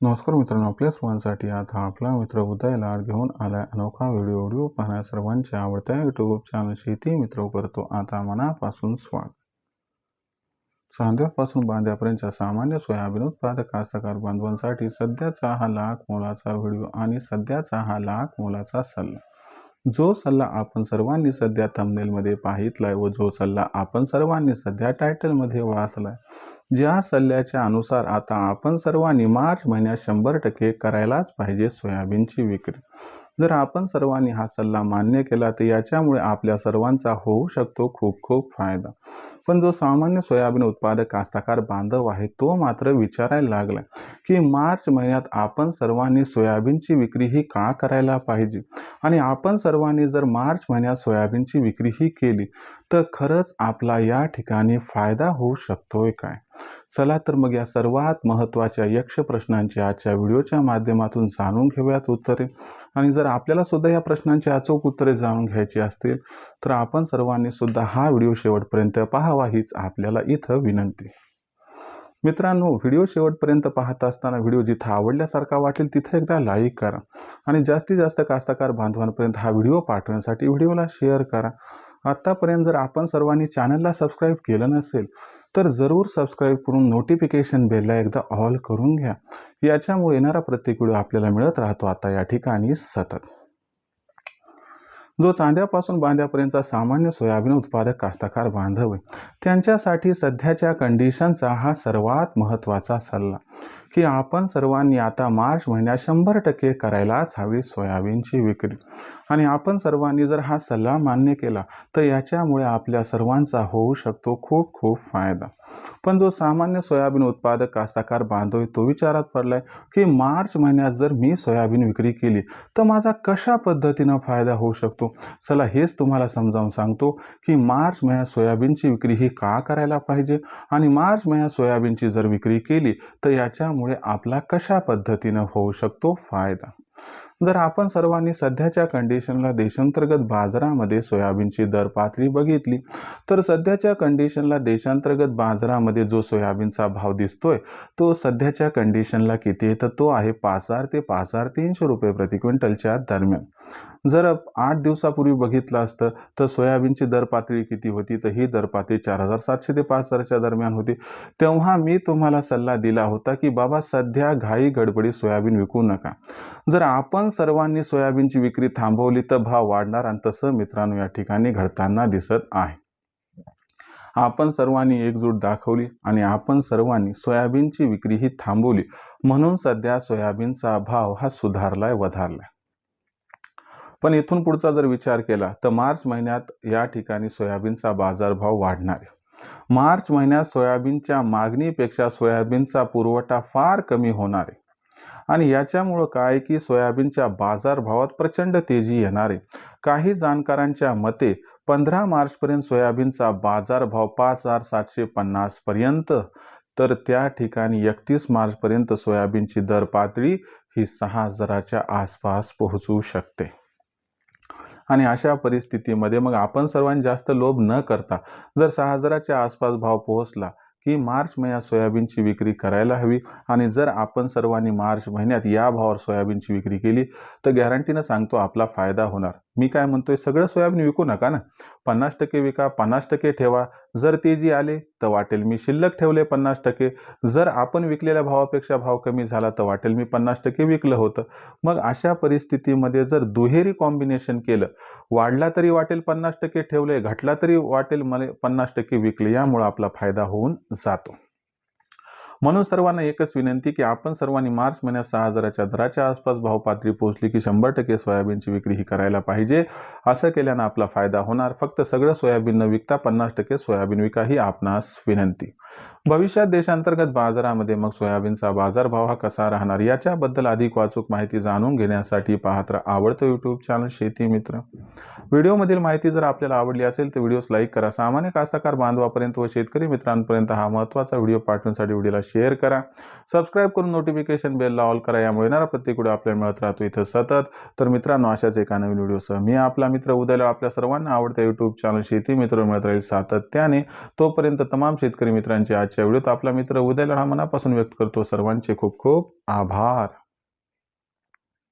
नमस्कार मित्रांनो, आपल्या सर्वांसाठी आता आपला मित्र उदय लाड घेऊन आलाय अनोखा व्हिडिओ पाहण्या सर्वांच्या आवडत्या यूट्यूब चॅनल शेती मित्र करतो आता मनापासून स्वागत। चांद्यापासून बांध्यापर्यंतच्या सामान्य सोयाबीन उत्पादक कास्तकार बांधवांसाठी सध्याचा हा लाख मोलाचा व्हिडिओ आणि सध्याचा हा लाख मोलाचा सल्ला। जो सल्ला आपण सर्वांनी सध्या थंबनेल मध्ये पाहितलाय व जो सल्ला आपण सर्वांनी सध्या टायटल मध्ये वाचलाय, ज्या सल्ल्याच्या अनुसार आता आपण सर्वांनी मार्च महिन्यात 100% करायलाच पाहिजे सोयाबीनची विक्री। जर आपण सर्वांनी हा सल्ला मान्य केला तर याच्यामुळे आपल्या सर्वांचा होऊ शकतो खूप खूप फायदा। पण जो सामान्य सोयाबीन उत्पादक कास्तकार बांधव आहे तो मात्र विचारायला लागला की मार्च महिन्यात आपण सर्वांनी सोयाबीनची विक्री ही का करायला पाहिजे आणि आपण सर्वांनी जर मार्च महिन्यात सोयाबीनची विक्री ही केली तर खरंच आपला या ठिकाणी फायदा होऊ शकतोय काय। चला तर मग या सर्वात महत्त्वाच्या यक्ष प्रश्नांची आजच्या व्हिडिओच्या माध्यमातून जाणून घेऊयात उत्तरे। आणि जर आपल्याला सुद्धा या प्रश्नांची अचूक उत्तरे जाणून घ्यायची असतील तर आपण सर्वांनी सुद्धा हा व्हिडिओ शेवटपर्यंत पाहावा हीच आपल्याला इथं विनंती। मित्रांनो, व्हिडिओ शेवटपर्यंत पाहत असताना व्हिडिओ जिथे आवडल्यासारखा वाटेल तिथे एकदा लाईक करा आणि जास्तीत जास्त कास्तकार बांधवांपर्यंत हा व्हिडिओ पाठवण्यासाठी व्हिडिओला शेअर करा। आतापर्यंत जर आपण सर्वांनी चॅनलला सबस्क्राईब केलं नसेल तर जरूर सबस्क्राईब करून नोटिफिकेशन बेलला एकदा ऑल करून घ्या। याच्यामुळे येणारा प्रत्येक व्हिडिओ आपल्याला मिळत राहतो आता या ठिकाणी सतत। जो चांद्यापासून बांध्यापर्यंतचा सामान्य सोयाबीन उत्पादक कास्तकार बांधव आहे त्यांच्यासाठी सध्याच्या कंडिशनचा हा सर्वात महत्त्वाचा सल्ला की आपण सर्वांनी आता मार्च महिन्यात 100% करायलाच हवी सोयाबीनची विक्री। आणि आपण सर्वांनी जर हा सल्ला मान्य केला तर याच्यामुळे आपल्या सर्वांचा होऊ शकतो खूप खूप फायदा। पण जो सामान्य सोयाबीन उत्पादक कास्तकार बांधव आहे तो विचारात पडलाय की मार्च महिन्यात जर मी सोयाबीन विक्री केली तर माझा कशा पद्धतीने फायदा होऊ शकतो। चला हेच तुम्हाला समजावून सांगतो की मार्च महिन्यात सोयाबीनची विक्री ही का करायला पाहिजे आणि मार्च महिन्यात सोयाबीनची जर विक्री केली तर याच्यामुळे आपला कशा पद्धतीने होऊ शकतो फायदा। जर आपण सर्वांनी सध्याच्या कंडिशनला देशांतर्गत बाजारामध्ये सोयाबीनची दर पातळी बघितली तर सध्याच्या कंडिशनला देशांतर्गत बाजारामध्ये जो सोयाबीनचा भाव दिसतोय तो सध्याच्या कंडिशनला किती आहे तर तो आहे 5,000 ते 5,300 रुपये प्रति क्विंटलच्या दरम्यान। जर 8 दिवसापूर्वी बघितलं असतं तर सोयाबीनची दर पातळी किती होती तर ही दर पातळी 4,700 ते 5,000च्या दरम्यान होती। तेव्हा मी तुम्हाला सल्ला दिला होता की बाबा सध्या घाई गडबडी सोयाबीन विकू नका। जर आपण सर्वांनी सोयाबीनची विक्री थांबवली तर भाव वाढणार आणि तसं मित्रांनो या ठिकाणी घडताना दिसत आहे। आपण सर्वांनी एकजूट दाखवली आणि आपण सर्वांनी सोयाबीनची विक्री ही थांबवली म्हणून सध्या सोयाबीनचा भाव हा सुधारलाय वधारलाय। पण इथून पुढचा जर विचार केला तर मार्च महिन्यात या ठिकाणी सोयाबीनचा बाजारभाव वाढणार आहे। मार्च महिन्यात सोयाबीनच्या मागणीपेक्षा सोयाबीनचा पुरवठा फार कमी होणार आहे आणि याच्यामुळे काय की सोयाबीनच्या बाजारभावात प्रचंड तेजी येणार आहे। काही जाणकारांच्या मते 15 मार्च पर्यंत सोयाबीनचा बाजारभाव 5,750 पर्यंत तर त्या ठिकाणी 31 मार्च पर्यंत सोयाबीनची दर पातळी ही 6,000च्या आसपास पोहोचू शकते। आणि अशा परिस्थितीमध्ये मग आपण सर्वांनी जास्त लोभ न करता जर 6,000च्या आसपास भाव पोहोचला की मार्च महिन्यात सोयाबीनची विक्री करायला हवी। आणि जर आपण सर्वांनी मार्च महिन्यात या भावावर सोयाबीनची विक्री केली तर गॅरंटीनं सांगतो आपला फायदा होणार। मी काय म्हणतोय सगळं सोयाबीन विकू नका ना, 50% विका, 50% ठेवा। जर तेजी आले तर वाटेल मी शिल्लक ठेवले 50%, जर आपण विकलेल्या भावापेक्षा भाव कमी झाला तर वाटेल मी 50% विकलं होतं। मग अशा परिस्थितीमध्ये जर दुहेरी कॉम्बिनेशन केलं, वाढला तरी वाटेल 50% ठेवले, घटला तरी वाटेल मला 50% विकले, यामुळे आपला फायदा होऊन जातो। म्हणून सर्वांना एकच विनंती की आपण सर्वांनी मार्च महिन्यात 6,000च्या दराच्या आसपास भाव पातळी पोहोचली की 100% सोयाबीनची विक्री ही करायला पाहिजे। असं केल्यानं आपला फायदा होणार। फक्त सगळं सोयाबीन न विकता 50% सोयाबीन विका ही आपणास विनंती। भविष्यात देशांतर्गत बाजारामध्ये मग सोयाबीनचा बाजारभाव हा कसा राहणार याच्याबद्दल अधिक अचूक माहिती जाणून घेण्यासाठी पाहत राहा आवडतं यूट्यूब चॅनल शेती मित्र। व्हिडिओमधील माहिती जर आपल्याला आवडली असेल तर व्हिडिओस लाईक करा, सामान्य कास्तकार बांधवापर्यंत व शेतकरी मित्रांपर्यंत हा महत्त्वाचा व्हिडिओ पाठवण्यासाठी व्हिडिओला शेअर करा, सबस्क्राईब करून नोटिफिकेशन बेलला ऑल करा. यामुळे येणारा प्रत्येक व्हिडिओ आपल्याला मिळत राहतो इथं सतत. तर मित्रांनो, अशाच एका नवीन व्हिडिओसह मी आपला मित्र उदयला आपल्या सर्वांना आवडत्या यूट्यूब चॅनल शेती मित्र मिळत राहील सातत्याने. तोपर्यंत तमाम शेतकरी मित्रांचे आजच्या व्हिडिओत आपला मित्र उदयला मनापासून व्यक्त करतो सर्वांचे खूप खूप आभार.